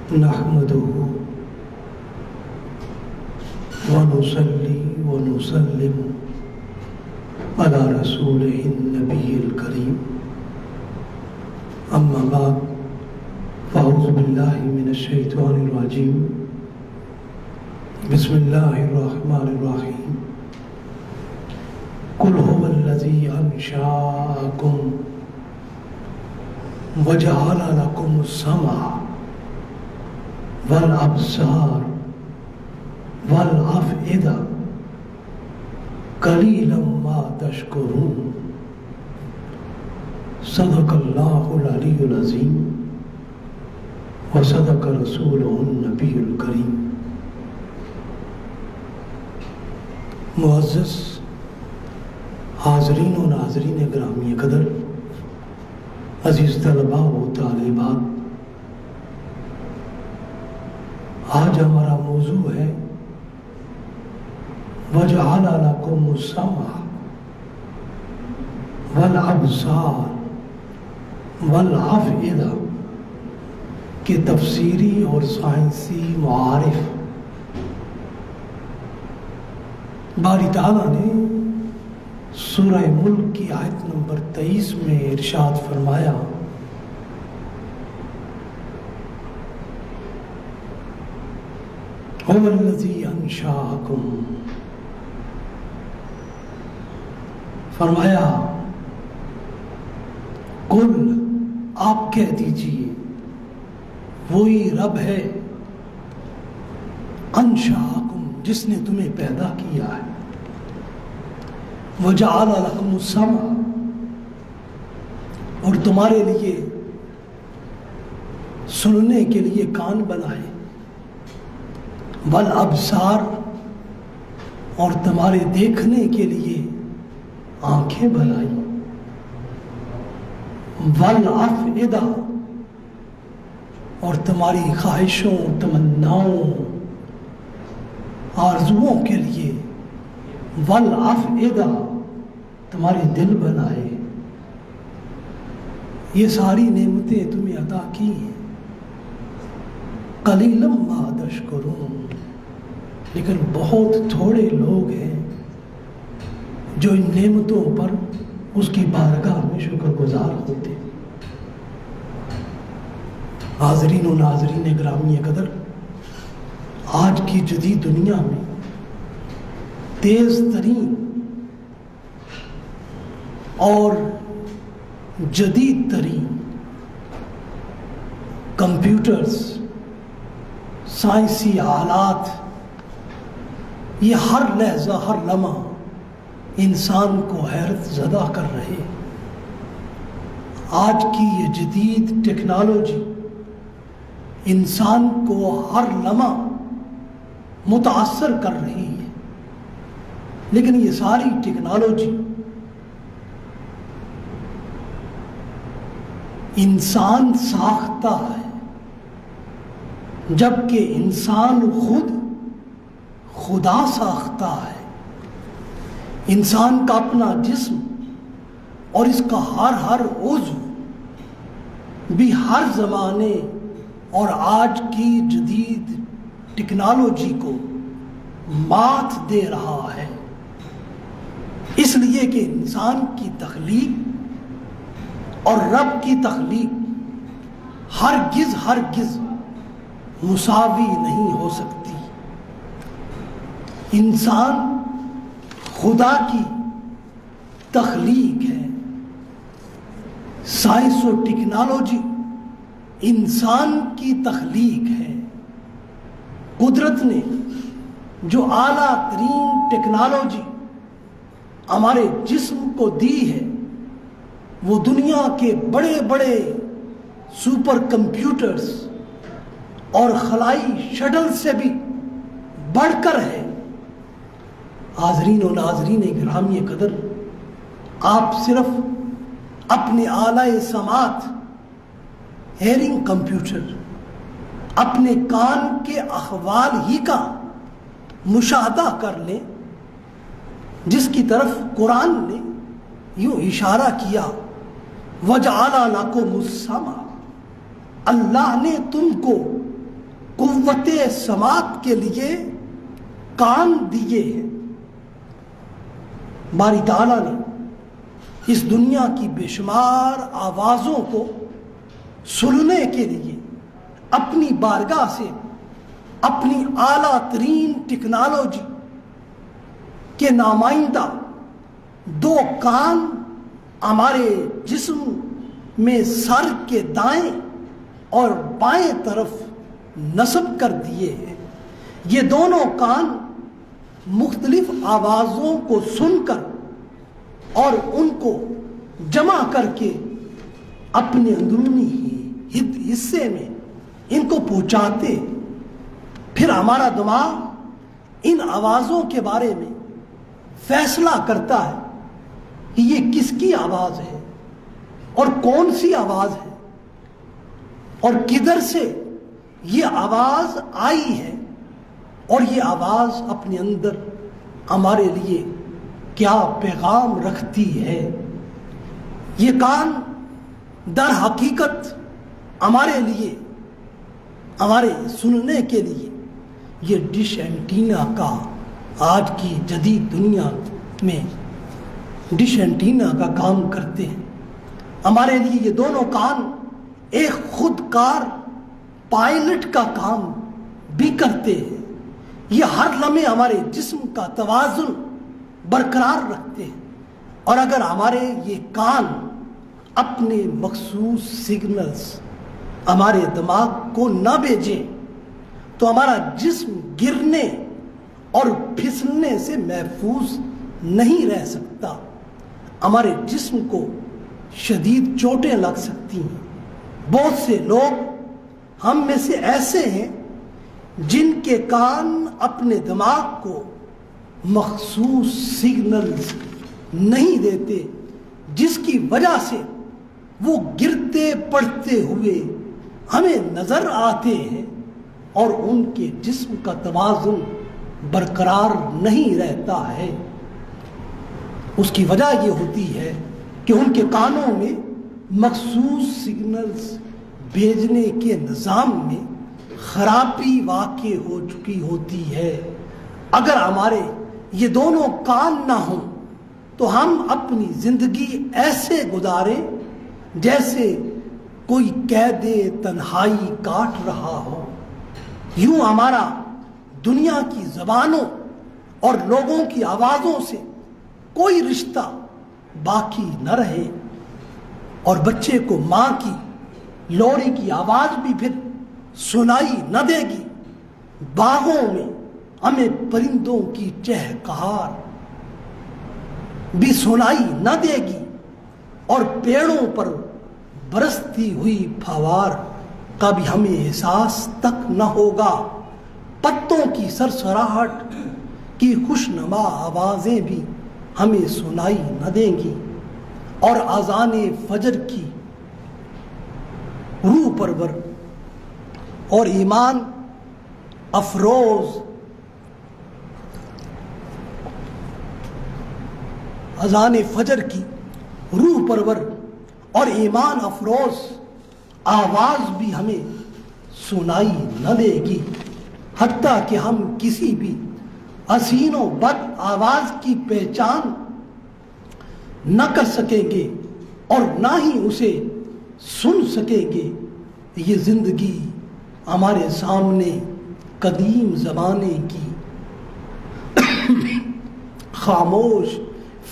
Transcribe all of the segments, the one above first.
نحمده ونصلي ونسلم على رسوله النبي الكريم أما بعد فأعوذ بالله من الشيطان الرجيم بسم الله الرحمن الرحيم قل هو الذي أنشأكم وجعل لكم السمع والأبصار والأفئدة قليلا ما تشكرون صدق الله العلي العظيم وصدق رسوله النبي الكريم۔ معزز حاضرین و ناظرین گرامی قدر، عزیز طلباء و طالبات، آج ہمارا موضوع ہے وَجَعَلَ لَكُمُ السَّمْعَ وَالْأَبْصَارَ وَالْأَفْئِدَةَ کے تفسیری اور سائنسی معارف۔ باری تعالیٰ نے سورہ ملک کی آیت نمبر 23 میں ارشاد فرمایا، هو الذی انشأکم، فرمایا قل، آپ کہہ دیجئے وہی رب ہے، انشأکم، جس نے تمہیں پیدا کیا ہے، وَجَعَلَ لَكُمُ السَّمْعَ، اور تمہارے لیے سننے کے لیے کان بنائے، وَالْأَبْصَارَ، اور تمہارے دیکھنے کے لیے آنکھیں بنائی، وَالْأَفْئِدَةَ، اور تمہاری خواہشوں، تمناؤں، آرزوؤں کے لیے وَالْأَفْئِدَةَ، تمہارے دل بنائے۔ یہ ساری نعمتیں تمہیں عطا کی ہیں، قَلِيلًا مَا تَشْكُرُونَ، لیکن بہت تھوڑے لوگ ہیں جو ان نعمتوں پر اس کی بارگاہ میں شکر گزار ہوتے۔ حاضرین و ناظرین گرامی قدر، آج کی جدید دنیا میں تیز ترین اور جدید ترین کمپیوٹرز، سائنسی آلات، یہ ہر لحظہ، ہر لمحہ انسان کو حیرت زدہ کر رہے۔ آج کی یہ جدید ٹیکنالوجی انسان کو ہر لمحہ متاثر کر رہی ہے، لیکن یہ ساری ٹیکنالوجی انسان ساختہ ہے، جبکہ انسان خود خدا ساختہ ہے۔ انسان کا اپنا جسم اور اس کا ہر عضو بھی ہر زمانے اور آج کی جدید ٹیکنالوجی کو مات دے رہا ہے، اس لیے کہ انسان کی تخلیق اور رب کی تخلیق ہرگز مساوی نہیں ہو سکتی۔ انسان خدا کی تخلیق ہے، سائنس و ٹیکنالوجی انسان کی تخلیق ہے۔ قدرت نے جو اعلیٰ ترین ٹیکنالوجی ہمارے جسم کو دی ہے، وہ دنیا کے بڑے بڑے سپر کمپیوٹرز اور خلائی شٹل سے بھی بڑھ کر ہے۔ حاضرین و ناظرین گرامی قدر، آپ صرف اپنے آلۂ سماعت، ہیئرنگ کمپیوٹر، اپنے کان کے احوال ہی کا مشاہدہ کر لیں، جس کی طرف قرآن نے یوں اشارہ کیا، وَجَعَلَ لَكُمُ السَّمْعَ، اللہ نے تم کو قوت سماعت کے لیے کان دیے ہیں۔ باری تعالیٰ نے اس دنیا کی بے شمار آوازوں کو سننے کے لیے اپنی بارگاہ سے اپنی اعلیٰ ترین ٹیکنالوجی کے نمائندہ دو کان ہمارے جسم میں سر کے دائیں اور بائیں طرف نصب کر دیے ہیں۔ یہ دونوں کان مختلف آوازوں کو سن کر اور ان کو جمع کر کے اپنے اندرونی حصے میں ان کو پہنچاتے، پھر ہمارا دماغ ان آوازوں کے بارے میں فیصلہ کرتا ہے کہ یہ کس کی آواز ہے اور کون سی آواز ہے اور کدھر سے یہ آواز آئی ہے، اور یہ آواز اپنے اندر ہمارے لیے کیا پیغام رکھتی ہے۔ یہ کان در حقیقت ہمارے لیے، ہمارے سننے کے لیے یہ ڈش اینٹینا کا، آج کی جدید دنیا میں ڈش اینٹینا کا کام کرتے ہیں۔ ہمارے لیے یہ دونوں کان ایک خود کار پائلٹ کا کام بھی کرتے ہیں۔ یہ ہر لمحے ہمارے جسم کا توازن برقرار رکھتے ہیں، اور اگر ہمارے یہ کان اپنے مخصوص سگنلز ہمارے دماغ کو نہ بھیجیں تو ہمارا جسم گرنے اور پھسلنے سے محفوظ نہیں رہ سکتا۔ ہمارے جسم کو شدید چوٹیں لگ سکتی ہیں۔ بہت سے لوگ ہم میں سے ایسے ہیں جن کے کان اپنے دماغ کو مخصوص سگنلز نہیں دیتے، جس کی وجہ سے وہ گرتے پڑتے ہوئے ہمیں نظر آتے ہیں اور ان کے جسم کا توازن برقرار نہیں رہتا ہے۔ اس کی وجہ یہ ہوتی ہے کہ ان کے کانوں میں مخصوص سگنلز بھیجنے کے نظام میں خرابی واقع ہو چکی ہوتی ہے۔ اگر ہمارے یہ دونوں کان نہ ہوں تو ہم اپنی زندگی ایسے گزاریں جیسے کوئی قید تنہائی کاٹ رہا ہو۔ یوں ہمارا دنیا کی زبانوں اور لوگوں کی آوازوں سے کوئی رشتہ باقی نہ رہے، اور بچے کو ماں کی لوری کی آواز بھی پھر سنائی نہ دے گی۔ باغوں میں ہمیں پرندوں کی چہکہار بھی سنائی نہ دے گی، اور پیڑوں پر برستی ہوئی پھوار کا بھی ہمیں احساس تک نہ ہوگا۔ پتوں کی سرسراہٹ کی خوشنما آوازیں بھی ہمیں سنائی نہ دیں گی، اور اذان فجر کی روح پرور اور ایمان افروز اذان فجر کی روح پرور اور ایمان افروز آواز بھی ہمیں سنائی نہ دے گی، حتیٰ کہ ہم کسی بھی حسین و بد آواز کی پہچان نہ کر سکیں گے اور نہ ہی اسے سن سکیں گے۔ یہ زندگی ہمارے سامنے قدیم زمانے کی خاموش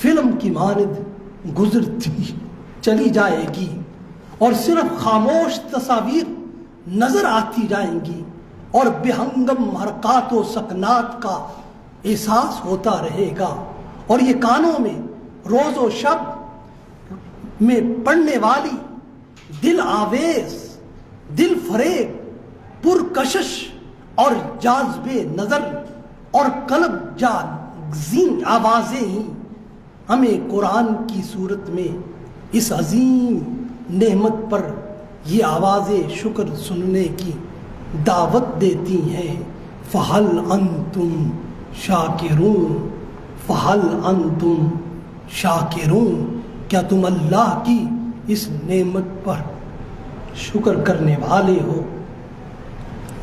فلم کی مانند گزرتی چلی جائے گی، اور صرف خاموش تصاویر نظر آتی جائیں گی، اور بے ہنگم حرکات و سکنات کا احساس ہوتا رہے گا، اور یہ کانوں میں روز و شب میں پڑنے والی دل آویز، دل فریب، پرکشش اور جاذب نظر اور قلب جاگزین آوازیں ہی ہمیں قرآن کی صورت میں اس عظیم نعمت پر یہ آوازیں شکر سننے کی دعوت دیتی ہیں۔ فَهَلْ أَنْتُمْ شَاكِرُونَ فَهَلْ أَنْتُمْ شَاكِرُونَ کیا تم اللہ کی اس نعمت پر شکر کرنے والے ہو؟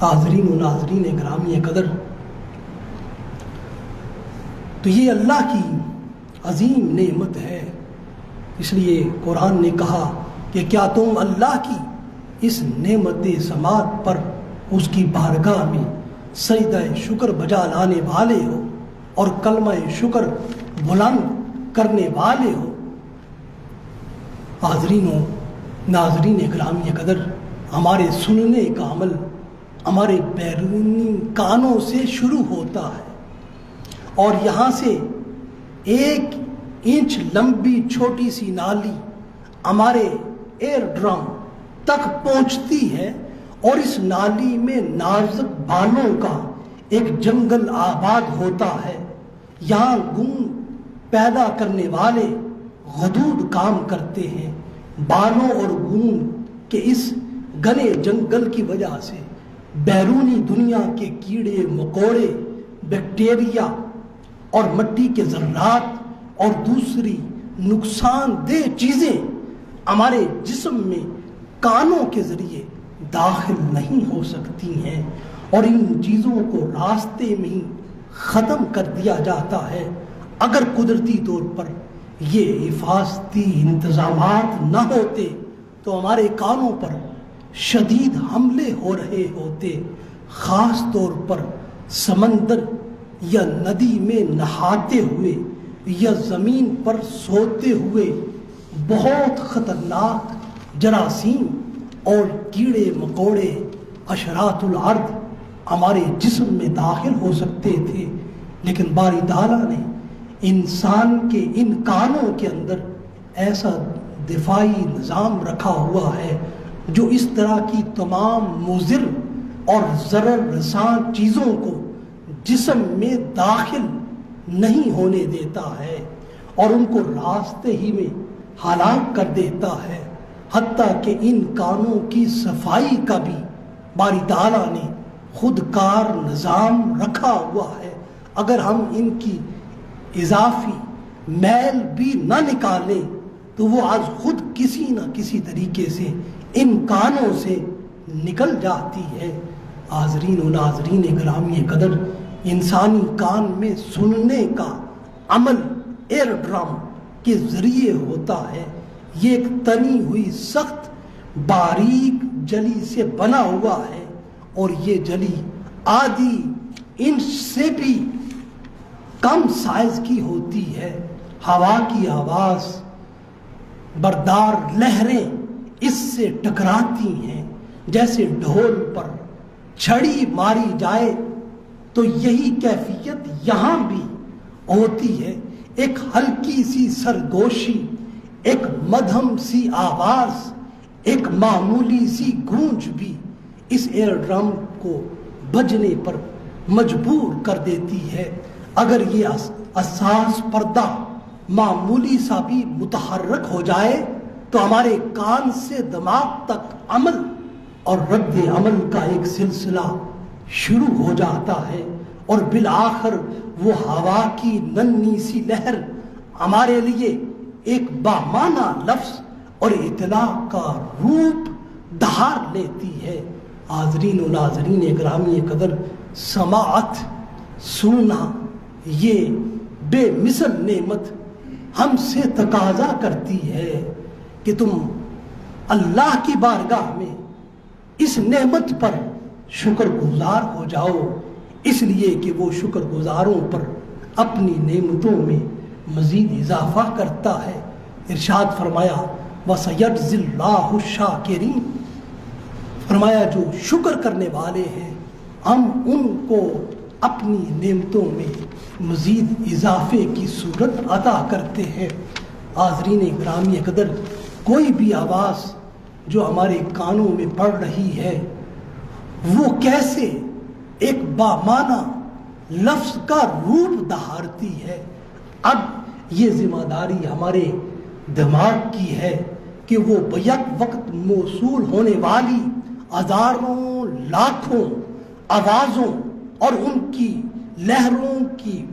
حاضرین و ناظرین گرامی قدر، تو یہ اللہ کی عظیم نعمت ہے۔ اس لیے قرآن نے کہا کہ کیا تم اللہ کی اس نعمت سماعت پر اس کی بارگاہ میں سجدہ شکر بجا لانے والے ہو اور کلمہ شکر بلند کرنے والے ہو؟ حاضرین و ناظرین گرامی قدر، ہمارے سننے کا عمل ہمارے بیرونی کانوں سے شروع ہوتا ہے، اور یہاں سے 1 انچ لمبی چھوٹی سی نالی ہمارے ایئر ڈرم تک پہنچتی ہے، اور اس نالی میں نازک بالوں کا ایک جنگل آباد ہوتا ہے۔ یہاں گونج پیدا کرنے والے غدود کام کرتے ہیں۔ بالوں اور گونج کے اس گھنے جنگل کی وجہ سے بیرونی دنیا کے کیڑے مکوڑے، بیکٹیریا اور مٹی کے ذرات اور دوسری نقصان دہ چیزیں ہمارے جسم میں کانوں کے ذریعے داخل نہیں ہو سکتی ہیں، اور ان چیزوں کو راستے میں ہی ختم کر دیا جاتا ہے۔ اگر قدرتی طور پر یہ حفاظتی انتظامات نہ ہوتے تو ہمارے کانوں پر شدید حملے ہو رہے ہوتے، خاص طور پر سمندر یا ندی میں نہاتے ہوئے یا زمین پر سوتے ہوئے بہت خطرناک جراثیم اور کیڑے مکوڑے حشرات الارض ہمارے جسم میں داخل ہو سکتے تھے، لیکن باری تعالیٰ نے انسان کے ان کانوں کے اندر ایسا دفاعی نظام رکھا ہوا ہے جو اس طرح کی تمام مضر اور ضرر رساں چیزوں کو جسم میں داخل نہیں ہونے دیتا ہے، اور ان کو راستے ہی میں ہلاک کر دیتا ہے۔ حتیٰ کہ ان کانوں کی صفائی کا بھی باری تعالیٰ نے خود کار نظام رکھا ہوا ہے۔ اگر ہم ان کی اضافی میل بھی نہ نکالیں تو وہ آج خود کسی نہ کسی طریقے سے ان کانوں سے نکل جاتی ہے۔ حاضرین و ناظرین گرامی قدر، انسانی کان میں سننے کا عمل ایئر ڈرم کے ذریعے ہوتا ہے۔ یہ ایک تنی ہوئی سخت باریک جلی سے بنا ہوا ہے، اور یہ جلی آدھی انچ سے بھی کم سائز کی ہوتی ہے۔ ہوا کی آواز بردار لہریں اس سے ٹکراتی ہیں، جیسے ڈھول پر چھڑی ماری جائے تو یہی کیفیت یہاں بھی ہوتی ہے۔ ایک ہلکی سی سرگوشی، ایک مدھم سی آواز، ایک معمولی سی گونج بھی اس ایئر ڈرم کو بجنے پر مجبور کر دیتی ہے۔ اگر یہ حساس پردہ معمولی سا بھی متحرک ہو جائے تو ہمارے کان سے دماغ تک عمل اور رد عمل کا ایک سلسلہ شروع ہو جاتا ہے، اور بالآخر وہ ہوا کی ننھی سی لہر ہمارے لیے ایک بامعنی لفظ اور اطلاع کا روپ دھار لیتی ہے۔ حاضرین و ناظرین گرامی قدر، سماعت، سننا، یہ بے مثل نعمت ہم سے تقاضا کرتی ہے کہ تم اللہ کی بارگاہ میں اس نعمت پر شکر گزار ہو جاؤ، اس لیے کہ وہ شکر گزاروں پر اپنی نعمتوں میں مزید اضافہ کرتا ہے۔ ارشاد فرمایا وَسَيَجْزِي اللَّهُ الشَّاكِرِينَ، فرمایا جو شکر کرنے والے ہیں ہم ان کو اپنی نعمتوں میں مزید اضافے کی صورت عطا کرتے ہیں۔ حاضرین گرامی قدر، کوئی بھی آواز جو ہمارے کانوں میں پڑ رہی ہے وہ کیسے ایک بامعنی لفظ کا روپ دھارتی ہے۔ اب یہ ذمہ داری ہمارے دماغ کی ہے کہ وہ بیک وقت موصول ہونے والی ہزاروں لاکھوں آوازوں اور ان کی لہروں کی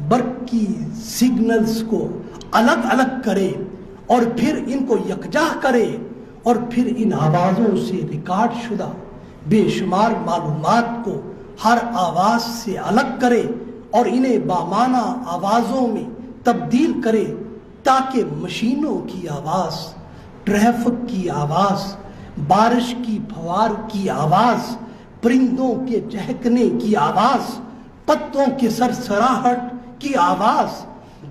برقی سگنلز کو الگ الگ کرے، اور پھر ان کو یکجا کرے، اور پھر ان آوازوں سے ریکارڈ شدہ بے شمار معلومات کو ہر آواز سے الگ کرے اور انہیں بامانہ آوازوں میں تبدیل کرے تاکہ مشینوں کی آواز، ٹریفک کی آواز، بارش کی پھوار کی آواز، پرندوں کے چہکنے کی آواز، پتوں کے سرسراہٹ کی آواز،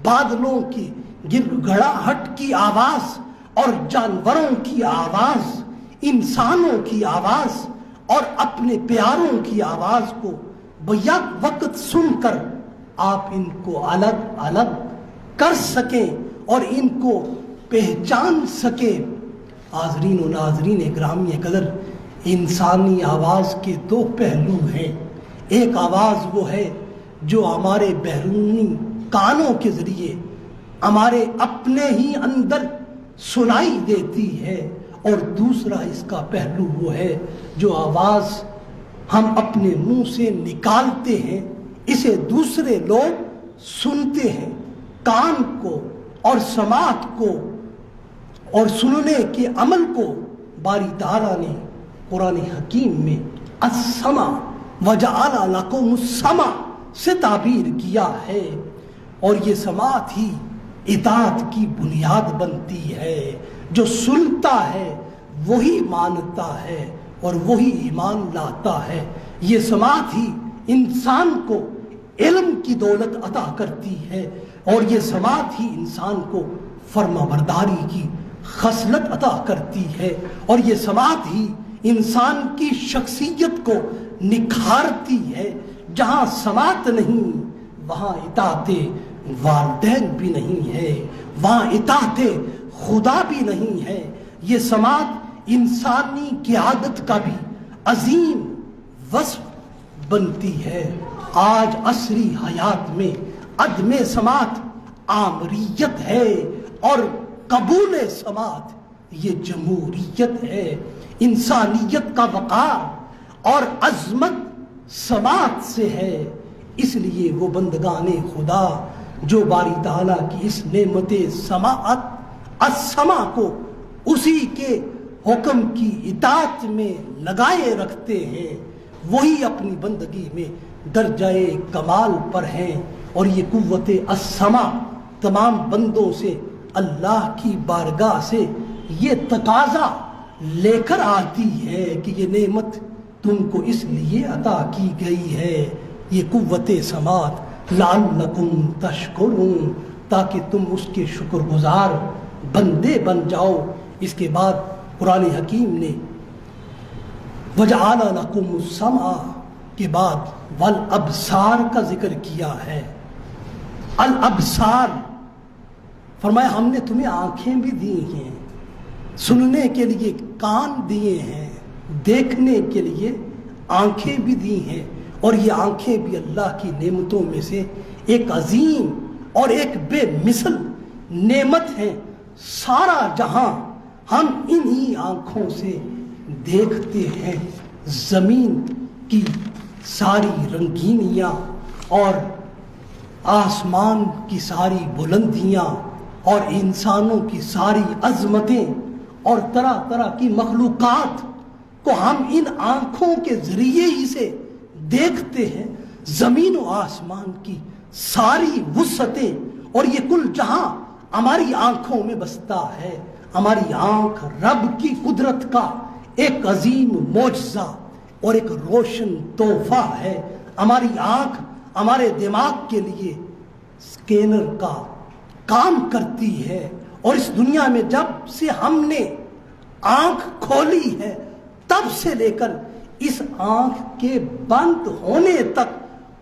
بادلوں کی گڑگڑاہٹ کی آواز اور جانوروں کی آواز، انسانوں کی آواز اور اپنے پیاروں کی آواز کو بیک وقت سن کر آپ ان کو الگ الگ کر سکیں اور ان کو پہچان سکیں۔ حاضرین و ناظرین گرامی قدر، انسانی آواز کے دو پہلو ہیں۔ ایک آواز وہ ہے جو ہمارے بیرونی کانوں کے ذریعے ہمارے اپنے ہی اندر سنائی دیتی ہے، اور دوسرا اس کا پہلو وہ ہے جو آواز ہم اپنے منہ سے نکالتے ہیں، اسے دوسرے لوگ سنتے ہیں۔ کان کو اور سماعت کو اور سننے کے عمل کو باری تعالیٰ نے قرآن حکیم میں السمع وجعل لکم السمع سے تعبیر کیا ہے، اور یہ سماعت ہی اطاعت کی بنیاد بنتی ہے۔ جو سنتا ہے وہی مانتا ہے اور وہی ایمان لاتا ہے۔ یہ سماعت ہی انسان کو علم کی دولت عطا کرتی ہے، اور یہ سماعت ہی انسان کو فرما برداری کی خصلت عطا کرتی ہے، اور یہ سماعت ہی انسان کی شخصیت کو نکھارتی ہے۔ جہاں سماعت نہیں وہاں اطاعت والدین بھی نہیں ہے، وہاں اطاعت خدا بھی نہیں ہے۔ یہ سماعت انسانی قیادت کا بھی عظیم وصف بنتی ہے۔ آج عصری حیات میں عدم سماعت آمریت ہے اور قبول سماعت یہ جمہوریت ہے۔ انسانیت کا وقار اور عظمت سماعت سے ہے۔ اس لیے وہ بندگان خدا جو باری تعالیٰ کی اس نعمت سماعت السمع کو اسی کے حکم کی اطاعت میں لگائے رکھتے ہیں، وہی اپنی بندگی میں درجہ کمال پر ہیں۔ اور یہ قوت السمع تمام بندوں سے اللہ کی بارگاہ سے یہ تقاضا لے کر آتی ہے کہ یہ نعمت تم کو اس لیے عطا کی گئی ہے، یہ قوت سماعت لعلکم تشکرون، تاکہ تم اس کے شکر گزار بندے بن جاؤ۔ اس کے بعد قرآن حکیم نے وجعل لکم السمع کے بعد والابصار کا ذکر کیا ہے۔ الابصار فرمایا ہم نے تمہیں آنکھیں بھی دی ہیں، سننے کے لیے کان دیے ہیں، دیکھنے کے لیے آنکھیں بھی دی ہیں، اور یہ آنکھیں بھی اللہ کی نعمتوں میں سے ایک عظیم اور ایک بے مثل نعمت ہے۔ سارا جہاں ہم انہی آنکھوں سے دیکھتے ہیں، زمین کی ساری رنگینیاں اور آسمان کی ساری بلندیاں اور انسانوں کی ساری عظمتیں اور طرح طرح کی مخلوقات کو ہم ان آنکھوں کے ذریعے ہی سے دیکھتے ہیں۔ زمین و آسمان کی ساری وسعتیں اور یہ کل جہاں ہماری آنکھوں میں بستا ہے۔ ہماری آنکھ رب کی قدرت کا ایک عظیم معجزہ اور ایک روشن تحفہ ہے۔ ہماری آنکھ ہمارے دماغ کے لیے اسکینر کا کام کرتی ہے، اور اس دنیا میں جب سے ہم نے آنکھ کھولی ہے تب سے لے کر اس آنکھ کے بند ہونے تک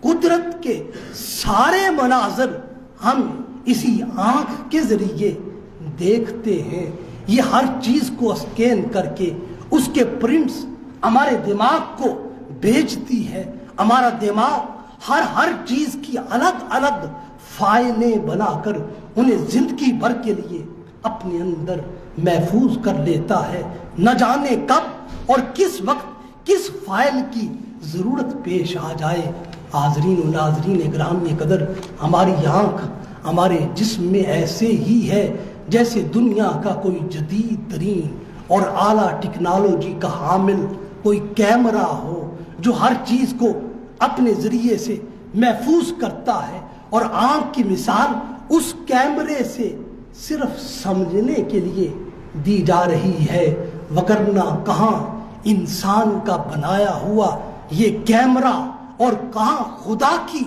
قدرت کے سارے مناظر ہم اسی آنکھ کے ذریعے دیکھتے ہیں۔ یہ ہر چیز کو اسکین کر کے اس کے پرنٹس ہمارے دماغ کو بھیجتی ہے۔ ہمارا دماغ ہر چیز کی الگ الگ فائلیں بنا کر انہیں زندگی بھر کے لیے اپنے اندر محفوظ کر لیتا ہے۔ نہ جانے کب اور کس وقت کس فائل کی ضرورت پیش آ جائے۔ حاضرین و ناظرین گرامی قدر، ہماری آنکھ ہمارے جسم میں ایسے ہی ہے جیسے دنیا کا کوئی جدید ترین اور اعلیٰ ٹیکنالوجی کا حامل کوئی کیمرہ ہو جو ہر چیز کو اپنے ذریعے سے محفوظ کرتا ہے، اور آنکھ کی مثال اس کیمرے سے صرف سمجھنے کے لیے دی جا رہی ہے، وگرنہ کہاں انسان کا بنایا ہوا یہ کیمرہ اور کہاں خدا کی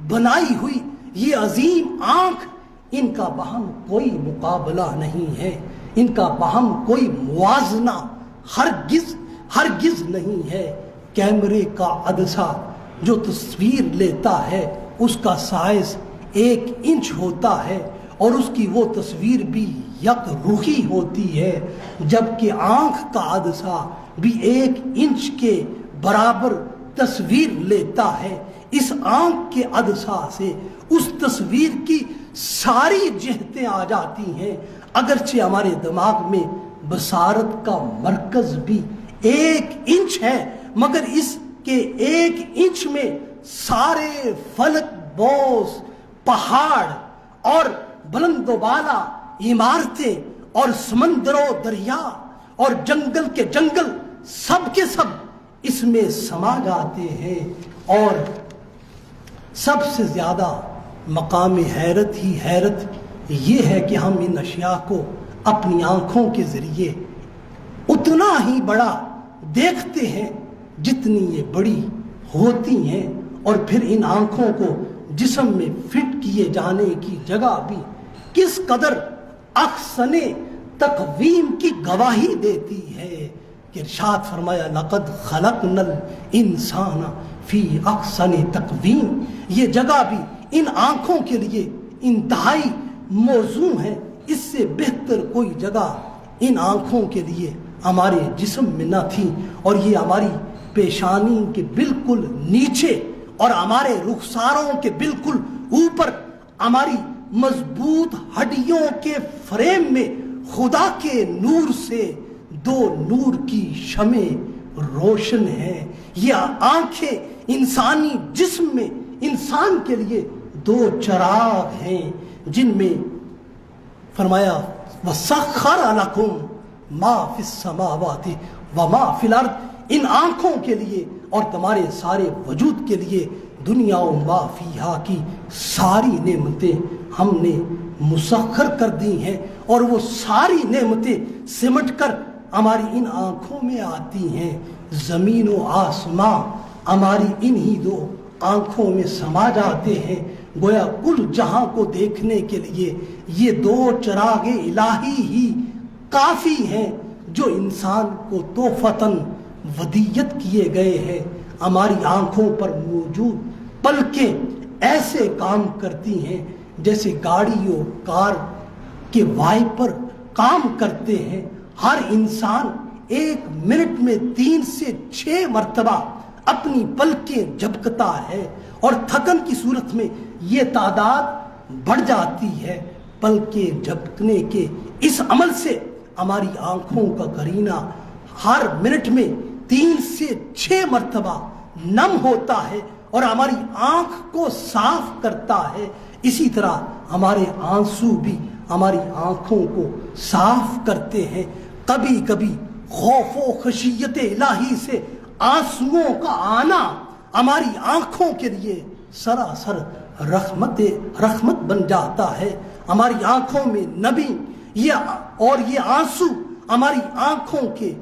بنائی ہوئی یہ عظیم آنکھ، ان کا باہم کوئی مقابلہ نہیں ہے، ان کا باہم کوئی موازنہ ہرگز نہیں ہے۔ کیمرے کا عدسہ جو تصویر لیتا ہے اس کا سائز 1 انچ ہوتا ہے، اور اس کی وہ تصویر بھی یک رخی ہوتی ہے، جبکہ آنکھ کا عدسہ بھی 1 انچ کے برابر تصویر لیتا ہے۔ اس آنکھ کے عدسہ سے اس تصویر کی ساری جہتیں آ جاتی ہیں، اگرچہ ہمارے دماغ میں بصارت کا مرکز بھی 1 انچ ہے، مگر اس کے 1 انچ میں سارے فلک بوس، پہاڑ اور بلند و بالا عمارتیں اور سمندر و دریا اور جنگل کے جنگل سب کے سب اس میں سما جاتے ہیں۔ اور سب سے زیادہ مقام حیرت ہی حیرت یہ ہے کہ ہم ان اشیاء کو اپنی آنکھوں کے ذریعے اتنا ہی بڑا دیکھتے ہیں جتنی یہ بڑی ہوتی ہیں، اور پھر ان آنکھوں کو جسم میں فٹ کیے جانے کی جگہ بھی کس قدر احسن تقویم کی گواہی دیتی ہے کہ ارشاد فرمایا لقد خلقنا الانسان فی احسن تقویم۔ یہ جگہ بھی ان آنکھوں کے لیے انتہائی موزوں ہے، اس سے بہتر کوئی جگہ ان آنکھوں کے لیے ہمارے جسم میں نہ تھی، اور یہ ہماری پیشانی کے بالکل نیچے اور ہمارے رخساروں کے بالکل اوپر ہماری مضبوط ہڈیوں کے فریم میں خدا کے نور سے 2 نور کی شمع روشن ہیں۔ یہ آنکھیں انسانی جسم میں انسان کے لیے 2 چراغ ہیں، جن میں فرمایا وَسَخَّرَ لَكُمْ مَا فِي السَّمَاوَاتِ وَمَا فِي الْأَرْضِ۔ ان آنکھوں کے لیے اور تمہارے سارے وجود کے لیے دنیا و ما فیہا کی ساری نعمتیں ہم نے مسخر کر دی ہیں، اور وہ ساری نعمتیں سمٹ کر ہماری ان آنکھوں میں آتی ہیں۔ زمین و آسماں ہماری انہی 2 آنکھوں میں سما جاتے ہیں، گویا کل جہاں کو دیکھنے کے لیے یہ 2 چراغ الہی ہی کافی ہیں، جو انسان کو تحفتاً ودیت کیے گئے ہیں۔ ہماری آنکھوں پر موجود پلکیں ایسے کام کرتی ہیں جیسے گاڑی و کار کے وائپر کام کرتے ہیں۔ ہر انسان 1 منٹ میں 3 سے 6 مرتبہ اپنی پلکیں جھپکتا ہے، اور تھکن کی صورت میں یہ تعداد بڑھ جاتی ہے۔ پلکیں جھپکنے کے اس عمل سے ہماری آنکھوں کا قرینہ ہر منٹ میں 3 سے 6 مرتبہ نم ہوتا ہے اور ہماری آنکھ کو صاف کرتا ہے۔ اسی طرح ہمارے آنسو بھی ہماری آنکھوں کو صاف کرتے ہیں۔ کبھی کبھی خوف و خشیت الہی سے آنسوؤں کا آنا ہماری آنکھوں کے لیے سراسر رحمت بن جاتا ہے۔ ہماری آنکھوں میں نمی یہ آنسو ہماری آنکھوں کے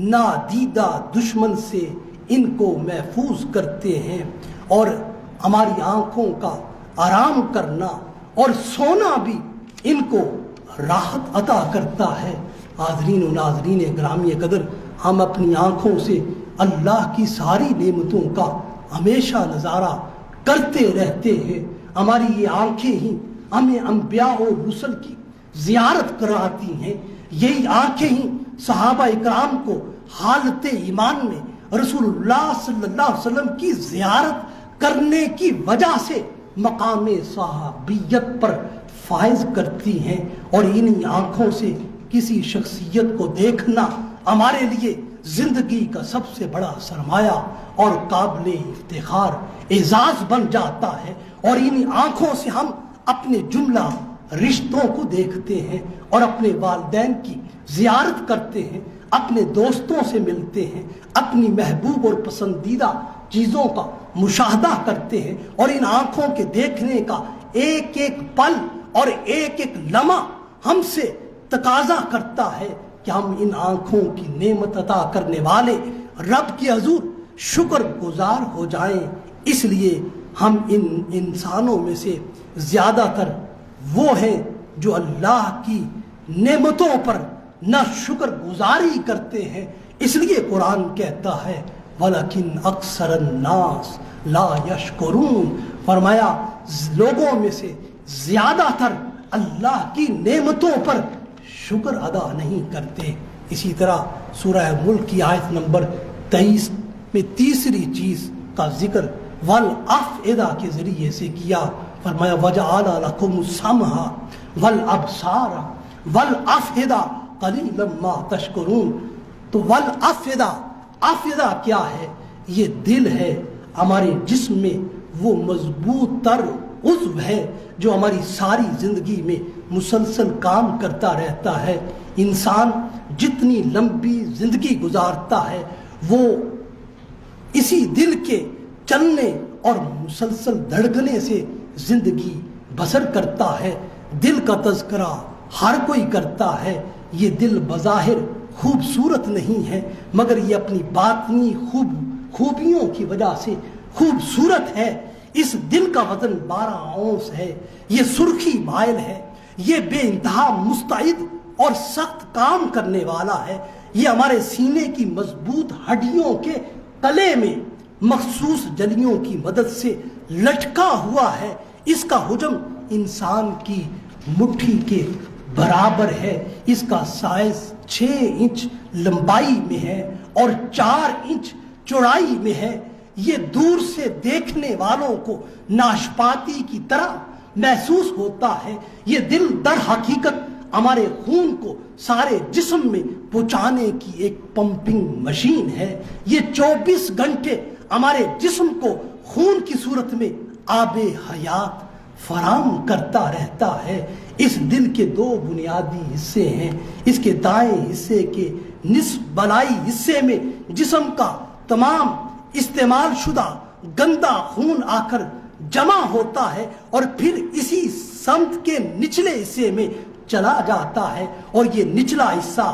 نادیدہ دشمن سے ان کو محفوظ کرتے ہیں، اور ہماری آنکھوں کا آرام کرنا اور سونا بھی ان کو راحت عطا کرتا ہے۔ حاضرین و ناظرین گرامی قدر، ہم اپنی آنکھوں سے اللہ کی ساری نعمتوں کا ہمیشہ نظارہ کرتے رہتے ہیں۔ ہماری یہ آنکھیں ہی ہمیں انبیاء اور رسل کی زیارت کراتی ہیں، یہی آنکھیں ہی صحابہ اکرام کو حالت ایمان میں رسول اللہ صلی اللہ علیہ وسلم کی زیارت کرنے کی وجہ سے مقام صحابیت پر فائز کرتی ہیں، اور انہی آنکھوں سے کسی شخصیت کو دیکھنا ہمارے لیے زندگی کا سب سے بڑا سرمایہ اور قابل افتخار اعزاز بن جاتا ہے، اور انہی آنکھوں سے ہم اپنے جملہ رشتوں کو دیکھتے ہیں اور اپنے والدین کی زیارت کرتے ہیں، اپنے دوستوں سے ملتے ہیں، اپنی محبوب اور پسندیدہ چیزوں کا مشاہدہ کرتے ہیں، اور ان آنکھوں کے دیکھنے کا ایک ایک پل اور ایک ایک لمحہ ہم سے تقاضا کرتا ہے کہ ہم ان آنکھوں کی نعمت عطا کرنے والے رب کے حضور شکر گزار ہو جائیں۔ اس لیے ہم ان انسانوں میں سے زیادہ تر وہ ہیں جو اللہ کی نعمتوں پر نہ شکر گزاری کرتے ہیں۔ اس لیے قرآن کہتا ہے وَلَكِنْ أَكْثَرَ النَّاسِ لَا يَشْكُرُونَ، فرمایا لوگوں میں سے زیادہ تر اللہ کی نعمتوں پر شکر ادا نہیں کرتے۔ اسی طرح سورہ ملک کی آیت نمبر 23 میں تیسری چیز کا ذکر وَالْأَفْئِدَةَ کے ذریعے سے کیا، فرمایا وَجَعَلَ لَكُمُ السَّمْعَ وَالْأَبْصَارَ وَالْأَفْئِدَةَ قَلِيلًا مَا تَشْكُرُونَ۔ تو افئدہ کیا ہے؟ یہ دل ہے، ہمارے جسم میں وہ مضبوط تر عضو ہے جو ہماری ساری زندگی میں مسلسل کام کرتا رہتا ہے۔ انسان جتنی لمبی زندگی گزارتا ہے وہ اسی دل کے چلنے اور مسلسل دھڑکنے سے زندگی بسر کرتا ہے۔ دل کا تذکرہ ہر کوئی کرتا ہے۔ یہ دل بظاہر خوبصورت نہیں ہے مگر یہ اپنی باطنی خوبیوں کی وجہ سے خوبصورت ہے۔ اس دل کا وزن 12 اونس ہے، یہ سرخی مائل ہے، یہ بے انتہا مستعد اور سخت کام کرنے والا ہے۔ یہ ہمارے سینے کی مضبوط ہڈیوں کے تلے میں مخصوص جلیوں کی مدد سے لٹکا ہوا ہے۔ اس کا حجم انسان کی مٹھی کے برابر ہے۔ اس کا سائز 6 انچ لمبائی میں ہے اور 4 انچ چوڑائی میں ہے۔ یہ دور سے دیکھنے والوں کو ناشپاتی کی طرح محسوس ہوتا ہے۔ یہ دل در حقیقت ہمارے خون کو سارے جسم میں پہنچانے کی ایک پمپنگ مشین ہے۔ یہ 24 گھنٹے ہمارے جسم کو خون کی صورت میں آب حیات فراہم کرتا رہتا ہے۔ اس دل کے 2 بنیادی حصے ہیں۔ اس کے دائیں حصے کے نصف بالائی حصے میں جسم کا تمام استعمال شدہ گندا خون آ کر جمع ہوتا ہے اور پھر اسی سمت کے نچلے حصے میں چلا جاتا ہے، اور یہ نچلا حصہ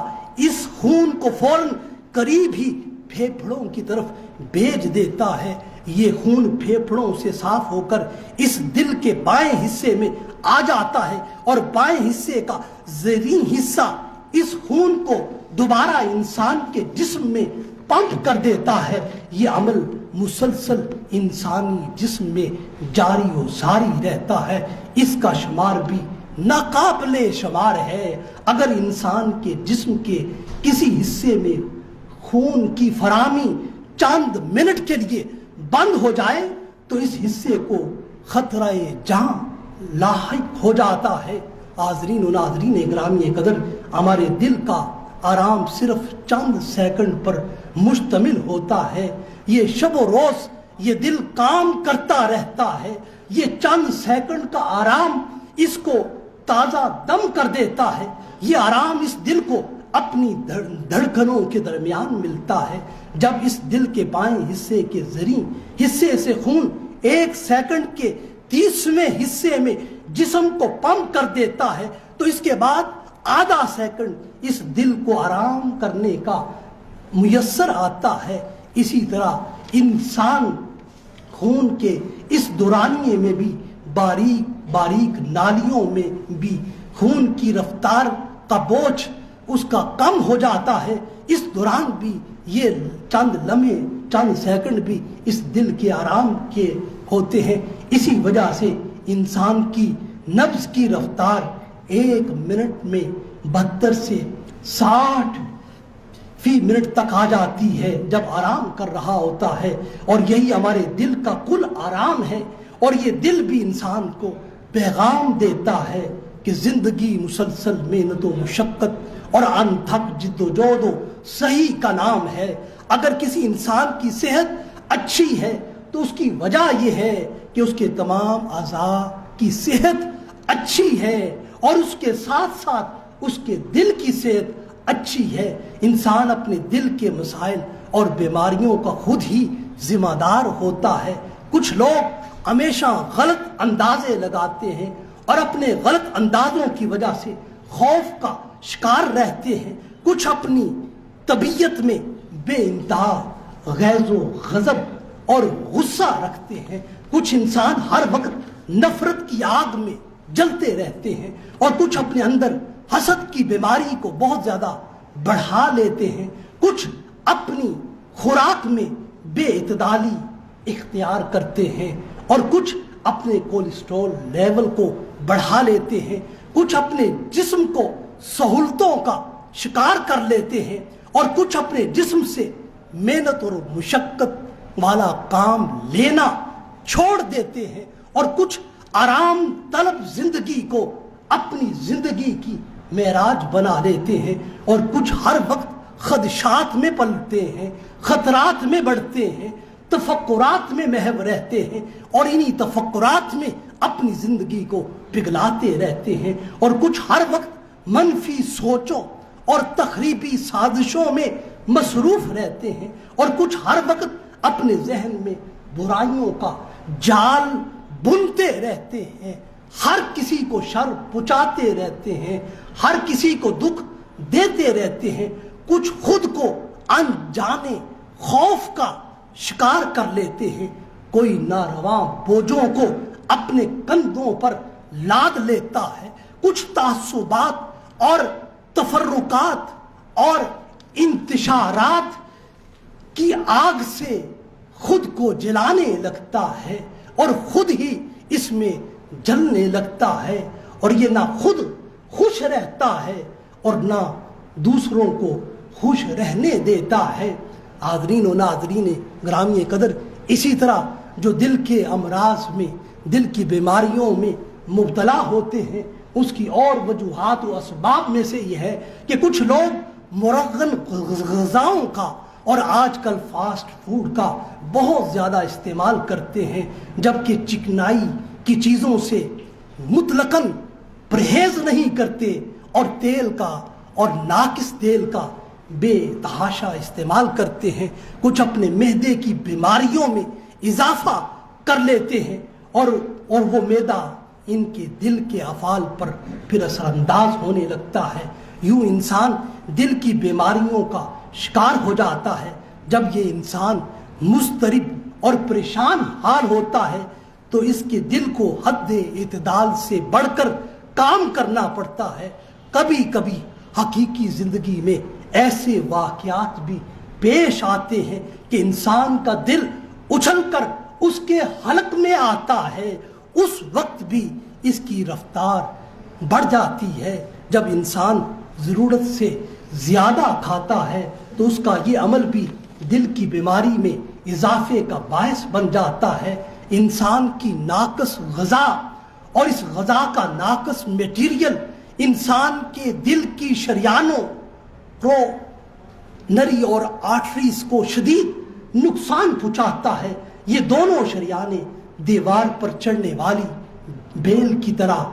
اس خون کو فوراً قریب ہی پھیپھڑوں کی طرف بھیج دیتا ہے۔ یہ خون پھیپھڑوں سے صاف ہو کر اس دل کے بائیں حصے میں آ جاتا ہے اور بائیں حصے کا زیریں حصہ اس خون کو دوبارہ انسان کے جسم میں پمپ کر دیتا ہے۔ یہ عمل مسلسل انسانی جسم میں جاری و ساری رہتا ہے۔ اس کا شمار بھی ناقابل شمار ہے۔ اگر انسان کے جسم کے کسی حصے میں خون کی فراہمی چند منٹ کے لیے بند ہو جائے تو اس حصے کو خطرہ جان لاحق ہو جاتا ہے۔ حاضرین و ناظرین گرامی قدر، ہمارے دل کا آرام صرف چند سیکنڈ پر مشتمل ہوتا ہے۔ یہ شب و روز یہ دل کام کرتا رہتا ہے۔ یہ چند سیکنڈ کا آرام اس کو تازہ دم کر دیتا ہے۔ یہ آرام اس دل کو اپنی دھڑکنوں کے درمیان ملتا ہے۔ جب اس دل کے بائیں حصے کے زریں حصے سے خون 1 سیکنڈ کے 30ویں حصے میں جسم کو پمپ کر دیتا ہے تو اس کے بعد آدھا سیکنڈ اس دل کو آرام کرنے کا میسر آتا ہے۔ اسی طرح انسان خون کے اس دورانیے میں بھی باریک باریک نالیوں میں بھی خون کی رفتار کا بوجھ اس کا کم ہو جاتا ہے۔ اس دوران بھی یہ چند لمحے چند سیکنڈ بھی اس دل کے آرام کے ہوتے ہیں۔ اسی وجہ سے انسان کی نبض کی رفتار 1 منٹ میں 72 سے 60 فی منٹ تک آ جاتی ہے جب آرام کر رہا ہوتا ہے، اور یہی ہمارے دل کا کل آرام ہے۔ اور یہ دل بھی انسان کو پیغام دیتا ہے کہ زندگی مسلسل محنت و مشقت اور انتھک جد و جہد و صحیح کا نام ہے۔ اگر کسی انسان کی صحت اچھی ہے تو اس کی وجہ یہ ہے کہ اس کے تمام اعضاء کی صحت اچھی ہے، اور اس کے ساتھ ساتھ اس کے دل کی صحت اچھی ہے۔ انسان اپنے دل کے مسائل اور بیماریوں کا خود ہی ذمہ دار ہوتا ہے۔ کچھ لوگ ہمیشہ غلط اندازے لگاتے ہیں اور اپنے غلط اندازوں کی وجہ سے خوف کا شکار رہتے ہیں۔ کچھ اپنی طبیعت میں بے انتہا غیظ و غضب اور غصہ رکھتے ہیں۔ کچھ انسان ہر وقت نفرت کی آگ میں جلتے رہتے ہیں اور کچھ اپنے اندر حسد کی بیماری کو بہت زیادہ بڑھا لیتے ہیں۔ کچھ اپنی خوراک میں بے اعتدالی اختیار کرتے ہیں اور کچھ اپنے کولیسٹرول لیول کو بڑھا لیتے ہیں۔ کچھ اپنے جسم کو سہولتوں کا شکار کر لیتے ہیں اور کچھ اپنے جسم سے محنت اور مشقت والا کام لینا چھوڑ دیتے ہیں اور کچھ آرام طلب زندگی کو اپنی زندگی کی معراج بنا لیتے ہیں اور کچھ ہر وقت خدشات میں پلتے ہیں، خطرات میں بڑھتے ہیں، تفکرات میں محو رہتے ہیں اور انہی تفکرات میں اپنی زندگی کو پگھلاتے رہتے ہیں اور کچھ ہر وقت منفی سوچوں اور تخریبی سازشوں میں مصروف رہتے ہیں اور کچھ ہر وقت اپنے ذہن میں برائیوں کا جال بنتے رہتے ہیں، ہر کسی کو شر پہنچاتے رہتے ہیں، ہر کسی کو دکھ دیتے رہتے ہیں۔ کچھ خود کو انجانے خوف کا شکار کر لیتے ہیں، کوئی ناروا بوجھوں کو اپنے کندھوں پر لاد لیتا ہے، کچھ تعصبات اور تفرقات اور انتشارات کی آگ سے خود کو جلانے لگتا ہے اور خود ہی اس میں جلنے لگتا ہے اور یہ نہ خود خوش رہتا ہے اور نہ دوسروں کو خوش رہنے دیتا ہے۔ حاضرین و ناظرین گرامی قدر، اسی طرح جو دل کے امراض میں، دل کی بیماریوں میں مبتلا ہوتے ہیں، اس کی اور وجوہات و اسباب میں سے یہ ہے کہ کچھ لوگ مرغن غذاؤں کا اور آج کل فاسٹ فوڈ کا بہت زیادہ استعمال کرتے ہیں، جبکہ چکنائی کی چیزوں سے مطلقاً پرہیز نہیں کرتے اور تیل کا اور ناقص تیل کا بے تحاشا استعمال کرتے ہیں۔ کچھ اپنے معدے کی بیماریوں میں اضافہ کر لیتے ہیں اور وہ معدہ ان کے دل کے افعال پر پھر اثر انداز ہونے لگتا ہے۔ یوں انسان دل کی بیماریوں کا شکار ہو جاتا ہے۔ جب یہ انسان مضطرب اور پریشان حال ہوتا ہے تو اس کے دل کو حد اعتدال سے بڑھ کر کام کرنا پڑتا ہے۔ کبھی کبھی حقیقی زندگی میں ایسے واقعات بھی پیش آتے ہیں کہ انسان کا دل اچھل کر اس کے حلق میں آتا ہے، اس وقت بھی اس کی رفتار بڑھ جاتی ہے۔ جب انسان ضرورت سے زیادہ کھاتا ہے تو اس کا یہ عمل بھی دل کی بیماری میں اضافے کا باعث بن جاتا ہے۔ انسان کی ناقص غذا اور اس غذا کا ناقص میٹیریل انسان کے دل کی شریانوں نری اور آرٹریز کو شدید نقصان پہنچاتا ہے۔ یہ دونوں شریانیں دیوار پر چڑھنے والی بیل کی طرح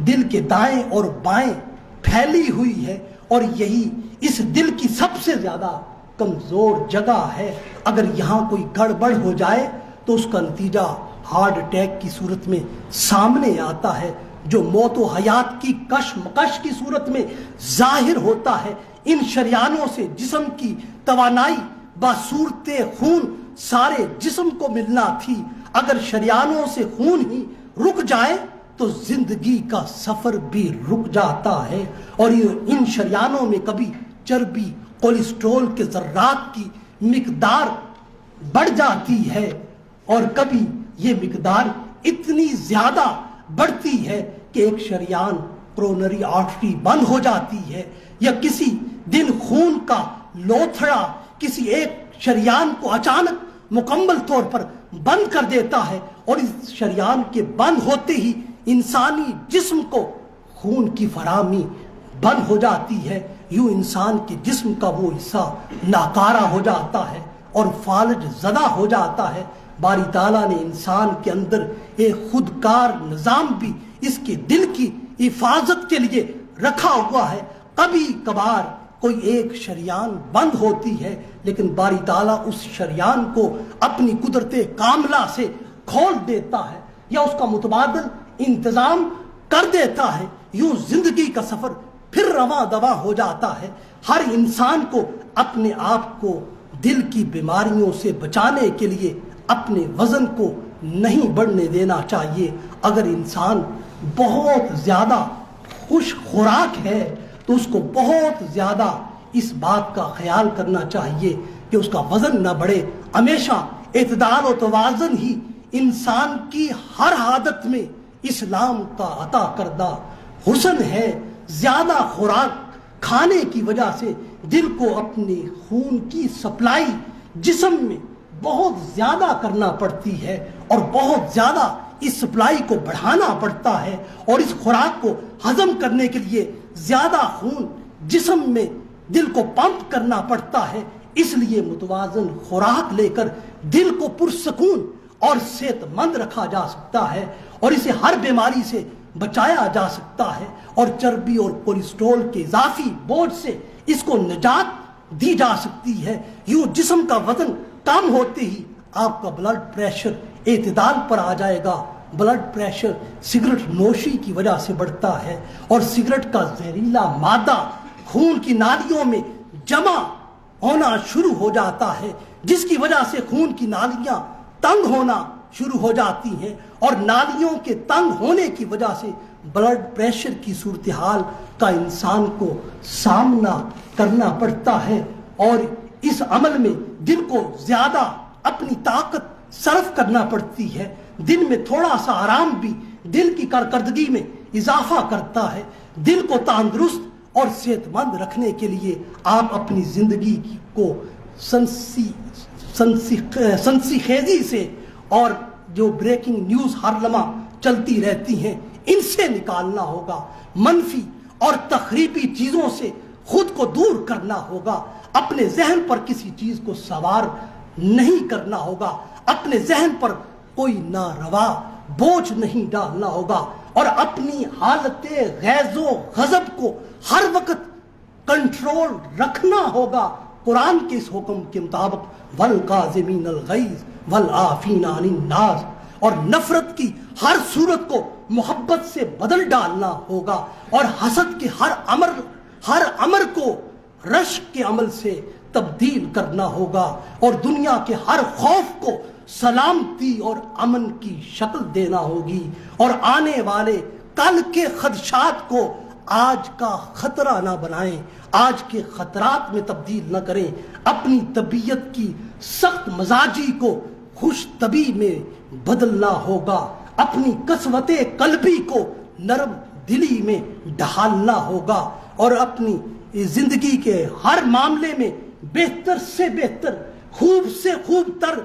دل کے دائیں اور بائیں پھیلی ہوئی ہے اور یہی اس دل کی سب سے زیادہ کمزور جگہ ہے۔ اگر یہاں کوئی گڑبڑ ہو جائے تو اس کا نتیجہ ہارٹ اٹیک کی صورت میں سامنے آتا ہے، جو موت و حیات کی کشمکش کی صورت میں ظاہر ہوتا ہے۔ ان شریانوں سے جسم کی توانائی بصورت خون سارے جسم کو ملنا تھی، اگر شریانوں سے خون ہی رک جائے تو زندگی کا سفر بھی رک جاتا ہے۔ اور ان شریانوں میں کبھی چربی، کولیسٹرول کے ذرات کی مقدار بڑھ جاتی ہے اور کبھی یہ مقدار اتنی زیادہ بڑھتی ہے کہ ایک شریان کرونری آرٹری بند ہو جاتی ہے، یا کسی دن خون کا لوتھڑا کسی ایک شریان کو اچانک مکمل طور پر بند کر دیتا ہے اور اس شریان کے بند ہوتے ہی انسانی جسم کو خون کی فراہمی بند ہو جاتی ہے۔ یوں انسان کے جسم کا وہ حصہ ناکارہ ہو جاتا ہے اور فالج زدہ ہو جاتا ہے۔ باری تعالیٰ نے انسان کے اندر ایک خودکار نظام بھی اس کے دل کی حفاظت کے لیے رکھا ہوا ہے۔ کبھی کبھار کوئی ایک شریان بند ہوتی ہے، لیکن باری تعالیٰ اس شریان کو اپنی قدرت کاملہ سے کھول دیتا ہے یا اس کا متبادل انتظام کر دیتا ہے۔ یوں زندگی کا سفر پھر رواں دواں ہو جاتا ہے۔ ہر انسان کو اپنے آپ کو دل کی بیماریوں سے بچانے کے لیے اپنے وزن کو نہیں بڑھنے دینا چاہیے۔ اگر انسان بہت زیادہ خوش خوراک ہے تو اس کو بہت زیادہ اس بات کا خیال کرنا چاہیے کہ اس کا وزن نہ بڑھے۔ ہمیشہ اعتدال و توازن ہی انسان کی ہر عادت میں اسلام کا عطا کردہ حسن ہے۔ زیادہ خوراک کھانے کی وجہ سے دل کو اپنے خون کی سپلائی جسم میں بہت زیادہ کرنا پڑتی ہے اور بہت زیادہ اس سپلائی کو بڑھانا پڑتا ہے، اور اس خوراک کو ہضم کرنے کے لیے زیادہ خون جسم میں دل کو پمپ کرنا پڑتا ہے۔ اس لیے متوازن خوراک لے کر دل کو پرسکون اور صحت مند رکھا جا سکتا ہے، اور اسے ہر بیماری سے بچایا جا سکتا ہے، اور چربی اور کولیسٹرول کے اضافی بوجھ سے اس کو نجات دی جا سکتی ہے۔ یوں جسم کا وزن کم ہوتے ہی آپ کا بلڈ پریشر اعتدال پر آ جائے گا۔ بلڈ پریشر سگریٹ نوشی کی وجہ سے بڑھتا ہے، اور سگریٹ کا زہریلا مادہ خون کی نالیوں میں جمع ہونا شروع ہو جاتا ہے، جس کی وجہ سے خون کی نالیاں تنگ ہونا شروع ہو جاتی ہیں، اور نالیوں کے تنگ ہونے کی وجہ سے بلڈ پریشر کی صورتحال کا انسان کو سامنا کرنا پڑتا ہے، اور اس عمل میں دل کو زیادہ اپنی طاقت صرف کرنا پڑتی ہے۔ دن میں تھوڑا سا آرام بھی دل کی کارکردگی میں اضافہ کرتا ہے۔ دل کو تندرست اور صحت مند رکھنے کے لیے آپ اپنی زندگی کو سنسی خیزی سے اور جو بریکنگ نیوز ہر لمحہ چلتی رہتی ہیں ان سے نکالنا ہوگا۔ منفی اور تخریبی چیزوں سے خود کو دور کرنا ہوگا۔ اپنے ذہن پر کسی چیز کو سوار نہیں کرنا ہوگا۔ اپنے ذہن پر کوئی ناروا بوجھ نہیں ڈالنا ہوگا، اور اپنی حالت غیظ و غضب کو ہر وقت کنٹرول رکھنا ہوگا قرآن کے اس حکم کے مطابق، وَالْقَاظِمِينَ الْغَيْظَ وَالْعَافِينَ عَنِ النَّاسِ، اور نفرت کی ہر صورت کو محبت سے بدل ڈالنا ہوگا، اور حسد کے ہر امر کو رشک کے عمل سے تبدیل کرنا ہوگا، اور دنیا کے ہر خوف کو سلامتی اور امن کی شکل دینا ہوگی، اور آنے والے کل کے خدشات کو آج کا خطرہ نہ بنائیں، آج کے خطرات میں تبدیل نہ کریں۔ اپنی طبیعت کی سخت مزاجی کو خوش طبی میں بدلنا ہوگا، اپنی قسوت قلبی کو نرم دلی میں ڈھالنا ہوگا، اور اپنی زندگی کے ہر معاملے میں بہتر سے بہتر، خوب سے خوب تر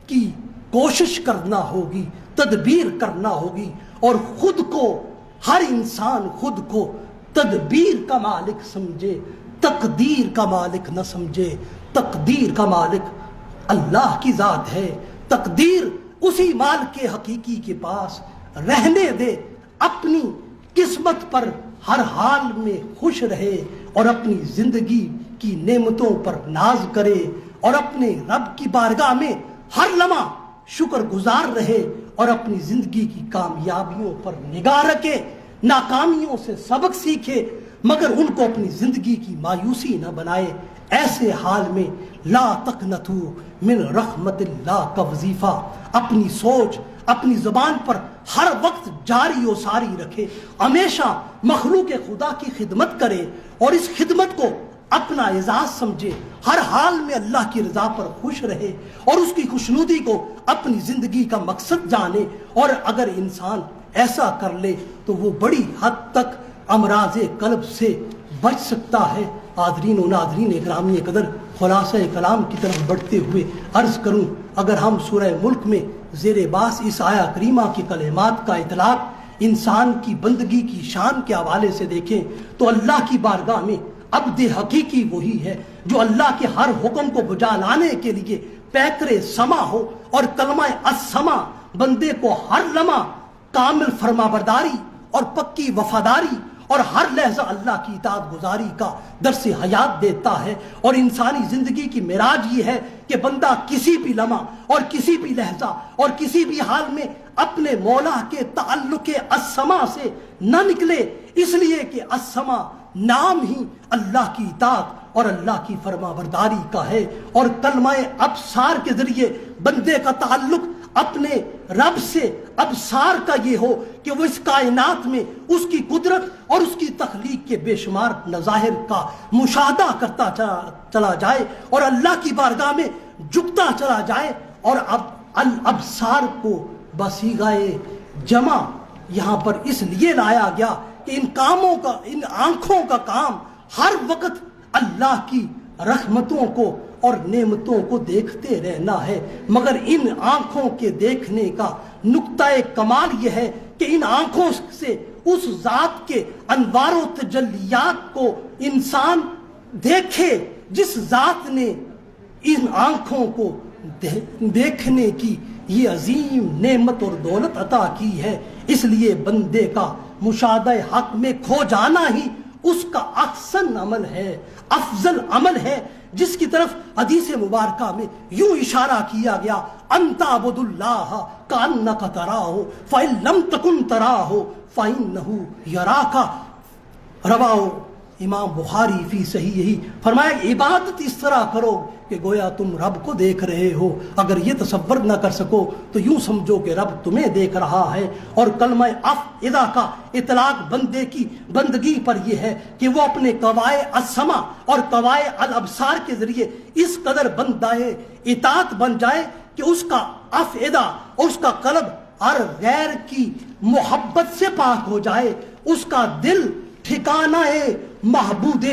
کی کوشش کرنا ہوگی، تدبیر کرنا ہوگی، اور خود کو ہر انسان خود کو تدبیر کا مالک سمجھے، تقدیر کا مالک نہ سمجھے۔ تقدیر کا مالک اللہ کی ذات ہے، تقدیر اسی مالک حقیقی کے پاس رہنے دے۔ اپنی قسمت پر ہر حال میں خوش رہے، اور اپنی زندگی کی نعمتوں پر ناز کرے، اور اپنے رب کی بارگاہ میں ہر لمحہ شکر گزار رہے، اور اپنی زندگی کی کامیابیوں پر نگاہ رکھے۔ ناکامیوں سے سبق سیکھے، مگر ان کو اپنی زندگی کی مایوسی نہ بنائے۔ ایسے حال میں لا تقنطوا من رحمت اللہ کا وظیفہ اپنی سوچ، اپنی زبان پر ہر وقت جاری و ساری رکھے، ہمیشہ مخلوق خدا کی خدمت کرے، اور اس خدمت کو اپنا اعزاز سمجھے، ہر حال میں اللہ کی رضا پر خوش رہے، اور اس کی خوشنودی کو اپنی زندگی کا مقصد جانے۔ اور اگر انسان ایسا کر لے تو وہ بڑی حد تک امراض قلب سے بچ سکتا ہے۔ حاضرین و ناظرین گرامی قدر، خلاصہ کلام کی طرف بڑھتے ہوئے عرض کروں، اگر ہم سورہ ملک میں زیر باس اس آیہ کریمہ کے کلمات کا اطلاق انسان کی بندگی کی شان کے حوالے سے دیکھیں تو اللہ کی بارگاہ میں عبد حقیقی وہی ہے جو اللہ کے ہر حکم کو بجا لانے کے لیے پیکر سما ہو، اور کلمہ السما بندے کو ہر لمحہ کامل فرما برداری اور پکی وفاداری اور ہر لحظہ اللہ کی اطاعت گزاری کا درس حیات دیتا ہے۔ اور انسانی زندگی کی معراج یہ ہے کہ بندہ کسی بھی لمحہ اور کسی بھی لحظہ اور کسی بھی حال میں اپنے مولا کے تعلق السماء سے نہ نکلے، اس لیے کہ السماء نام ہی اللہ کی اطاعت اور اللہ کی فرما برداری کا ہے۔ اور کلمہ ابصار کے ذریعے بندے کا تعلق اپنے رب سے ابصار کا یہ ہو کہ وہ اس کائنات میں اس کی قدرت اور اس کی تخلیق کے بے شمار نظاہر کا مشاہدہ کرتا چلا جائے اور اللہ کی بارگاہ میں جھکتا چلا جائے۔ اور اب الابصار کو بصیغۂ جمع یہاں پر اس لیے لایا گیا کہ ان آنکھوں کا کام ہر وقت اللہ کی رحمتوں کو اور نعمتوں کو دیکھتے رہنا ہے، مگر ان آنکھوں کے دیکھنے کا نقطہ کمال یہ ہے کہ ان آنکھوں سے اس ذات کے انوار و تجلیات کو انسان دیکھے جس ذات نے ان آنکھوں کو دیکھنے کی یہ عظیم نعمت اور دولت عطا کی ہے۔ اس لیے بندے کا مشاہدہ حق میں کھو جانا ہی اس کا احسن عمل ہے، افضل عمل ہے، جس کی طرف حدیث مبارکہ میں یوں اشارہ کیا گیا، ان تعبد اللہ کانک تراہ فإن لم تکن تراہ فإنہ یراک، رواہ امام بخاری فی صحیحہ۔ فرمایا عبادت اس طرح کرو کہ گویا تم رب کو دیکھ رہے ہو، اگر یہ تصور نہ کر سکو تو یوں سمجھو کہ رب تمہیں دیکھ رہا ہے۔ اور کلمہ افعدہ کا اطلاق بندے کی بندگی پر یہ ہے کہ وہ اپنے قوائے السمع اور قوائے الابصار کے ذریعے اس قدر بندہ اطاعت بن جائے کہ اس کا افعدہ اور اس کا قلب ہر غیر کی محبت سے پاک ہو جائے، اس کا دل ٹھکانہ محبود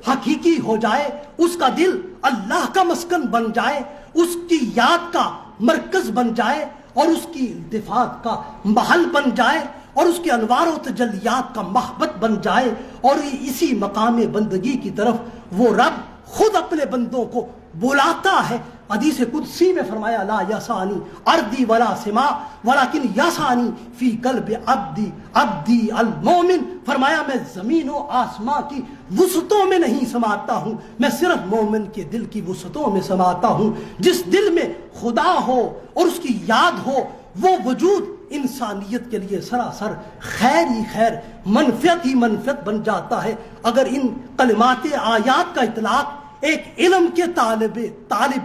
حقیقی ہو جائے، اس کا دل اللہ کا مسکن بن جائے، اس کی یاد کا مرکز بن جائے اور اس کی التفات کا محل بن جائے اور اس کے انوار و تجلیات کا محبت بن جائے۔ اور اسی مقام بندگی کی طرف وہ رب خود اپنے بندوں کو بلاتا ہے۔ حدیث قدسی میں فرمایا لا یسانی ارضی ولا سما ولکن یسانی فی قلب عبدی المومن، فرمایا میں زمین و آسمان کی وسعتوں میں نہیں سماتا ہوں، میں صرف مومن کے دل کی وسعتوں میں سماتا ہوں۔ جس دل میں خدا ہو اور اس کی یاد ہو، وہ وجود انسانیت کے لیے سراسر خیر ہی خیر، منفعت ہی منفعت بن جاتا ہے۔ اگر ان کلمات آیات کا اطلاق ایک علم کے طالب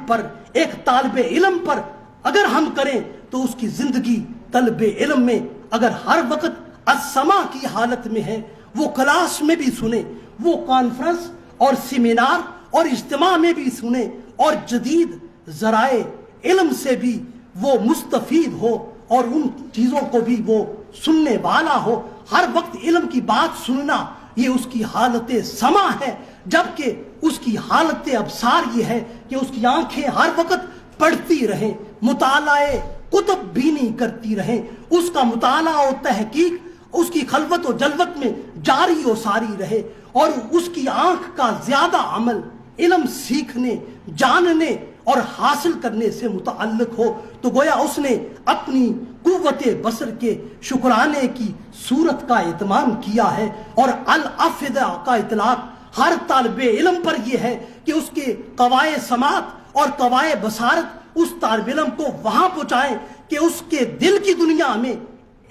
پر، ایک طالب علم پر اگر ہم کریں تو اس کی زندگی طلب علم میں اگر ہر وقت السماع کی حالت میں ہے، وہ کلاس میں بھی سنے، وہ کانفرنس اور سیمینار اور اجتماع میں بھی سنے اور جدید ذرائع علم سے بھی وہ مستفید ہو اور ان چیزوں کو بھی وہ سننے والا ہو، ہر وقت علم کی بات سننا یہ اس کی حالت سماع ہے۔ جبکہ اس کی حالت ابصار یہ ہے کہ اس کی آنکھیں ہر وقت پڑھتی رہیں، مطالعہ کتب بینی کرتی رہیں، اس کا مطالعہ و تحقیق اس کی خلوت و جلوت میں جاری و ساری رہے، اور اس کی آنکھ کا زیادہ عمل علم سیکھنے، جاننے اور حاصل کرنے سے متعلق ہو، تو گویا اس نے اپنی قوت بصر کے شکرانے کی صورت کا اہتمام کیا ہے۔ اور الافئدہ کا اطلاق ہر طالب علم پر یہ ہے کہ اس کے قوائے سماعت اور قوائے بصارت اس طالب علم کو وہاں پہنچائیں کہ اس کے دل کی دنیا میں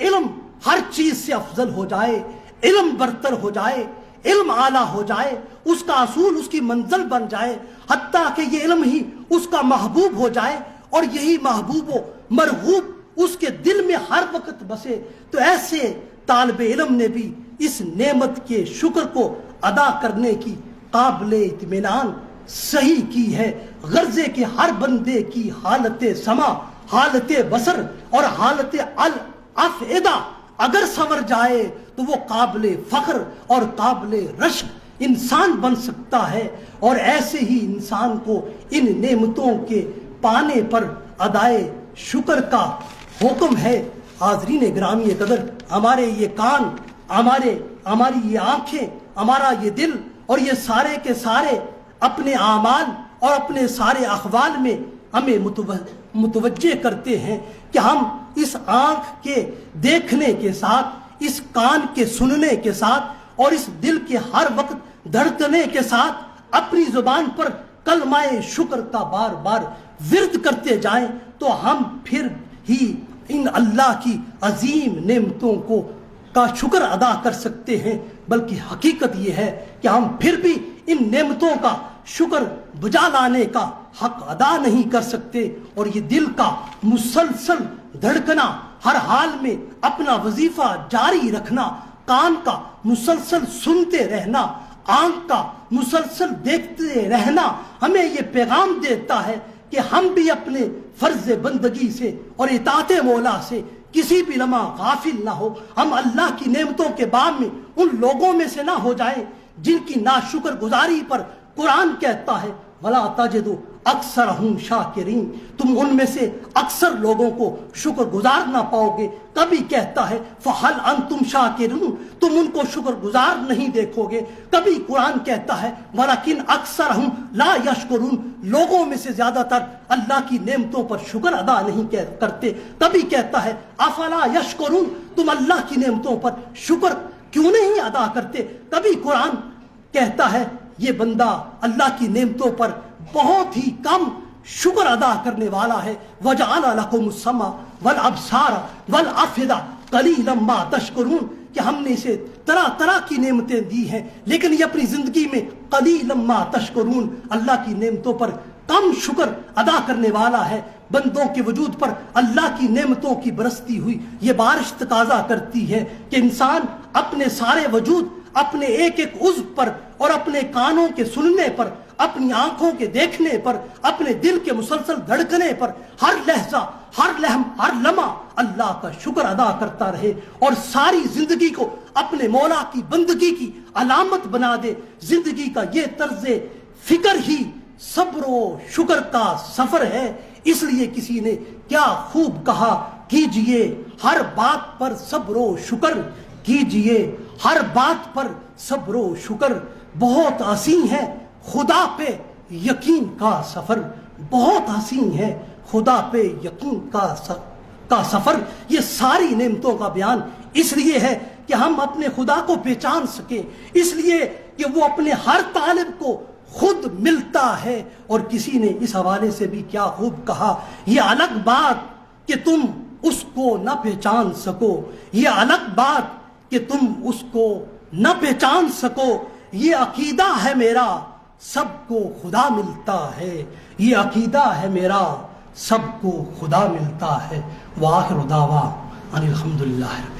علم ہر چیز سے افضل ہو جائے، علم برتر ہو جائے، علم اعلیٰ ہو جائے، اس کا اصول اس کی منزل بن جائے، حتیٰ کہ یہ علم ہی اس کا محبوب ہو جائے اور یہی محبوب و مرغوب اس کے دل میں ہر وقت بسے۔ تو ایسے طالب علم نے بھی اس نعمت کے شکر کو ادا کرنے کی قابل اطمینان صحیح کی ہے، غرضے کہ ہر بندے کی حالت سماع، حالت بصر اور حالت الافئدہ اگر سنور جائے تو وہ قابل فخر اور قابل رشک انسان بن سکتا ہے۔ اور ایسے ہی انسان کو ان نعمتوں کے پانے پر ادائے شکر کا حکم ہے۔ حاضرین گرامی قدر، ہمارے یہ کان، ہماری یہ آنکھیں، ہمارا یہ دل اور یہ سارے کے سارے اپنے اعمال اور اپنے سارے احوال میں ہمیں متوجہ کرتے ہیں کہ ہم اس آنکھ کے دیکھنے کے ساتھ، اس کان کے سننے کے ساتھ اور اس دل کے ہر وقت دھڑکنے کے ساتھ اپنی زبان پر کلمہ شکر کا بار بار ورد کرتے جائیں تو ہم پھر ہی ان اللہ کی عظیم نعمتوں کا شکر ادا کر سکتے ہیں، بلکہ حقیقت یہ ہے کہ ہم پھر بھی ان نعمتوں کا شکر بجا لانے کا حق ادا نہیں کر سکتے، اور یہ دل کا مسلسل دھڑکنا، ہر حال میں اپنا وظیفہ جاری رکھنا، کان کا مسلسل سنتے رہنا، آنکھ کا مسلسل دیکھتے رہنا ہمیں یہ پیغام دیتا ہے کہ ہم بھی اپنے فرض بندگی سے اور اطاعت مولا سے کسی بھی لمحہ غافل نہ ہو، ہم اللہ کی نعمتوں کے باب میں ان لوگوں میں سے نہ ہو جائیں جن کی ناشکر گزاری پر قرآن کہتا ہے وَلَا تَجِدُ أَكْثَرَهُمْ شَاكِرِينَ، تم ان میں سے اکثر لوگوں کو شکر گزار نہ پاؤ گے۔ کبھی کہتا ہے فَهَلْ أَنْتُمْ شَاكِرُونَ، تم ان کو شکر گزار نہیں دیکھو گے۔ کبھی قرآن کہتا ہے وَلَكِنْ أَكْثَرَهُمْ لَا يَشْكُرُونَ، لوگوں میں سے زیادہ تر اللہ کی نعمتوں پر شکر ادا نہیں کرتے۔ کبھی کہتا ہے أَفَلَا يَشْكُرُونَ، تم اللہ کی نعمتوں پر شکر کیوں نہیں ادا کرتے۔ کبھی قرآن کہتا ہے یہ بندہ اللہ کی نعمتوں پر بہت ہی کم شکر ادا کرنے والا ہے۔ وَجَعَلَ لَكُمُ السَّمْعَ وَالْأَبْصَارَ وَالْأَفْئِدَةَ قَلِيلًا مَا تَشْكُرُونَ، کہ ہم نے اسے طرح طرح کی نعمتیں دی ہیں لیکن یہ اپنی زندگی میں قَلِيلًا مَا تَشْكُرُونَ، اللہ کی نعمتوں پر کم شکر ادا کرنے والا ہے۔ بندوں کے وجود پر اللہ کی نعمتوں کی برستی ہوئی یہ بارش تقاضا کرتی ہے کہ انسان اپنے سارے وجود، اپنے ایک ایک عضو پر اور اپنے کانوں کے سننے پر، اپنی آنکھوں کے دیکھنے پر، اپنے دل کے مسلسل دھڑکنے پر ہر لحظہ، ہر لمحہ، ہر لمحہ اللہ کا شکر ادا کرتا رہے اور ساری زندگی کو اپنے مولا کی بندگی کی علامت بنا دے۔ زندگی کا یہ طرز فکر ہی صبر و شکر کا سفر ہے۔ اس لیے کسی نے کیا خوب کہا، کیجئے ہر بات پر صبر و شکر، کیجئے ہر بات پر صبر و شکر، بہت حسین ہے خدا پہ یقین کا سفر، بہت حسین ہے خدا پہ یقین کا سفر۔ یہ ساری نعمتوں کا بیان اس لیے ہے کہ ہم اپنے خدا کو پہچان سکیں، اس لیے کہ وہ اپنے ہر طالب کو خود ملتا ہے۔ اور کسی نے اس حوالے سے بھی کیا خوب کہا، یہ الگ بات کہ تم اس کو نہ پہچان سکو، یہ الگ بات کہ تم اس کو نہ پہچان سکو، یہ عقیدہ ہے میرا سب کو خدا ملتا ہے، یہ عقیدہ ہے میرا سب کو خدا ملتا ہے۔ وآخر دعوانا ان الحمدللہ۔